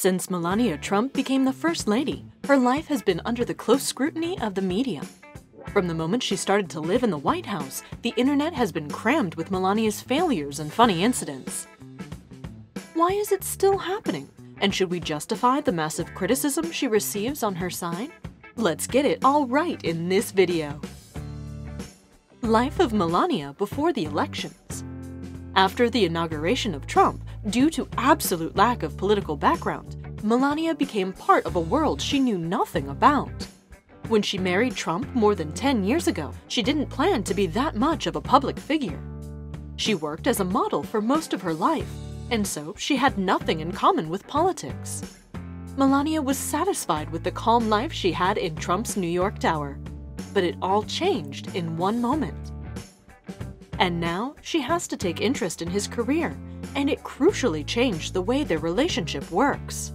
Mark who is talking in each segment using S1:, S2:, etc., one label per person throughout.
S1: Since Melania Trump became the First Lady, her life has been under the close scrutiny of the media. From the moment she started to live in the White House, the internet has been crammed with Melania's failures and funny incidents. Why is it still happening? And should we justify the massive criticism she receives on her side? Let's get it all right in this video. Life of Melania before the elections. After the inauguration of Trump, due to absolute lack of political background, Melania became part of a world she knew nothing about. When she married Trump more than 10 years ago, she didn't plan to be that much of a public figure. She worked as a model for most of her life, and so she had nothing in common with politics. Melania was satisfied with the calm life she had in Trump's New York Tower, but it all changed in one moment. And now she has to take interest in his career, and it crucially changed the way their relationship works.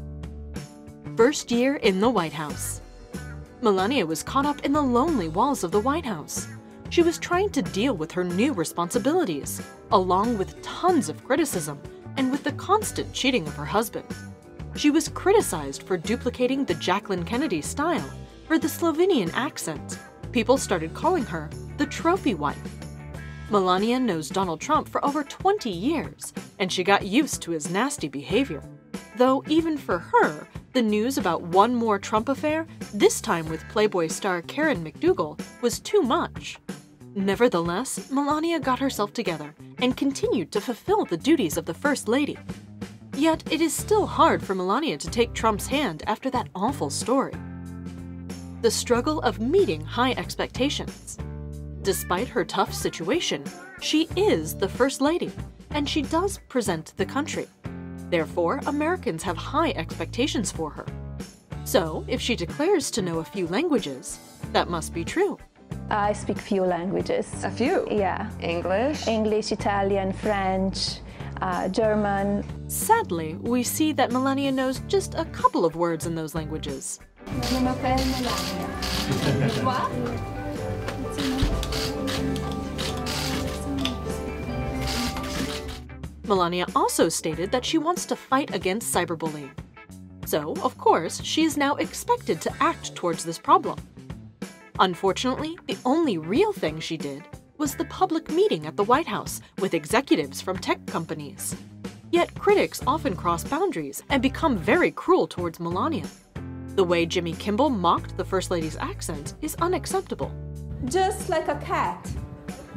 S1: First year in the White House. Melania was caught up in the lonely walls of the White House. She was trying to deal with her new responsibilities, along with tons of criticism and with the constant cheating of her husband. She was criticized for duplicating the Jacqueline Kennedy style, for the Slovenian accent. People started calling her the trophy wife. Melania knows Donald Trump for over 20 years, and she got used to his nasty behavior. Though even for her, the news about one more Trump affair, this time with Playboy star Karen McDougal, was too much. Nevertheless, Melania got herself together and continued to fulfill the duties of the First Lady. Yet it is still hard for Melania to take Trump's hand after that awful story. The struggle of meeting high expectations. Despite her tough situation, she is the First Lady, and she does present the country. Therefore, Americans have high expectations for her. So, if she declares to know a few languages, that must be true.
S2: I speak few languages.
S3: A few?
S2: Yeah.
S3: English?
S2: English, Italian, French, German.
S1: Sadly, we see that Melania knows just a couple of words in those languages. Melania also stated that she wants to fight against cyberbullying. So, of course, she is now expected to act towards this problem. Unfortunately, the only real thing she did was the public meeting at the White House with executives from tech companies. Yet critics often cross boundaries and become very cruel towards Melania. The way Jimmy Kimmel mocked the First Lady's accent is unacceptable.
S4: Just like a cat,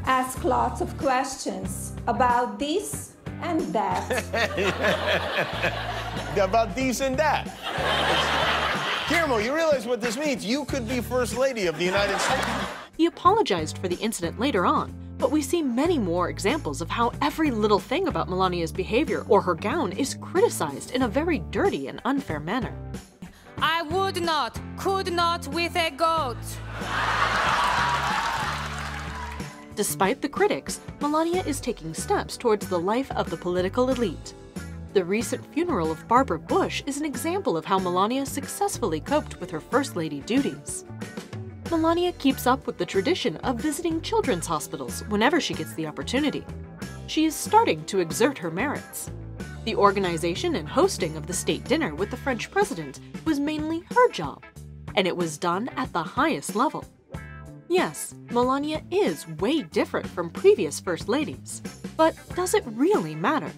S4: ask lots of questions about this and that.
S5: About these and that. Guillermo, you realize what this means? You could be First Lady of the United States.
S1: He apologized for the incident later on, but we see many more examples of how every little thing about Melania's behavior or her gown is criticized in a very dirty and unfair manner.
S6: I would not, could not with a goat.
S1: Despite the critics, Melania is taking steps towards the life of the political elite. The recent funeral of Barbara Bush is an example of how Melania successfully coped with her First Lady duties. Melania keeps up with the tradition of visiting children's hospitals whenever she gets the opportunity. She is starting to exert her merits. The organization and hosting of the state dinner with the French president was mainly her job, and it was done at the highest level. Yes, Melania is way different from previous First Ladies, but does it really matter?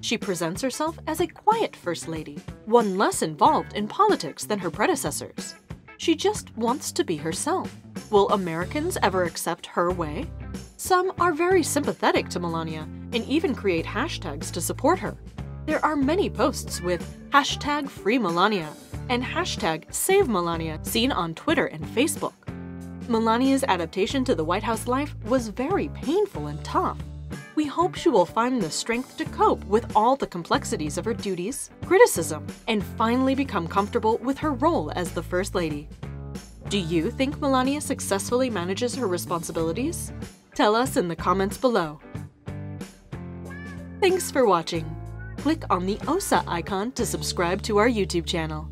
S1: She presents herself as a quiet First Lady, one less involved in politics than her predecessors. She just wants to be herself. Will Americans ever accept her way? Some are very sympathetic to Melania and even create hashtags to support her. There are many posts with #FreeMelania and #SaveMelania seen on Twitter and Facebook. Melania's adaptation to the White House life was very painful and tough. We hope she will find the strength to cope with all the complexities of her duties, criticism, and finally become comfortable with her role as the First Lady. Do you think Melania successfully manages her responsibilities? Tell us in the comments below. Thanks for watching. Click on the OSSA icon to subscribe to our YouTube channel.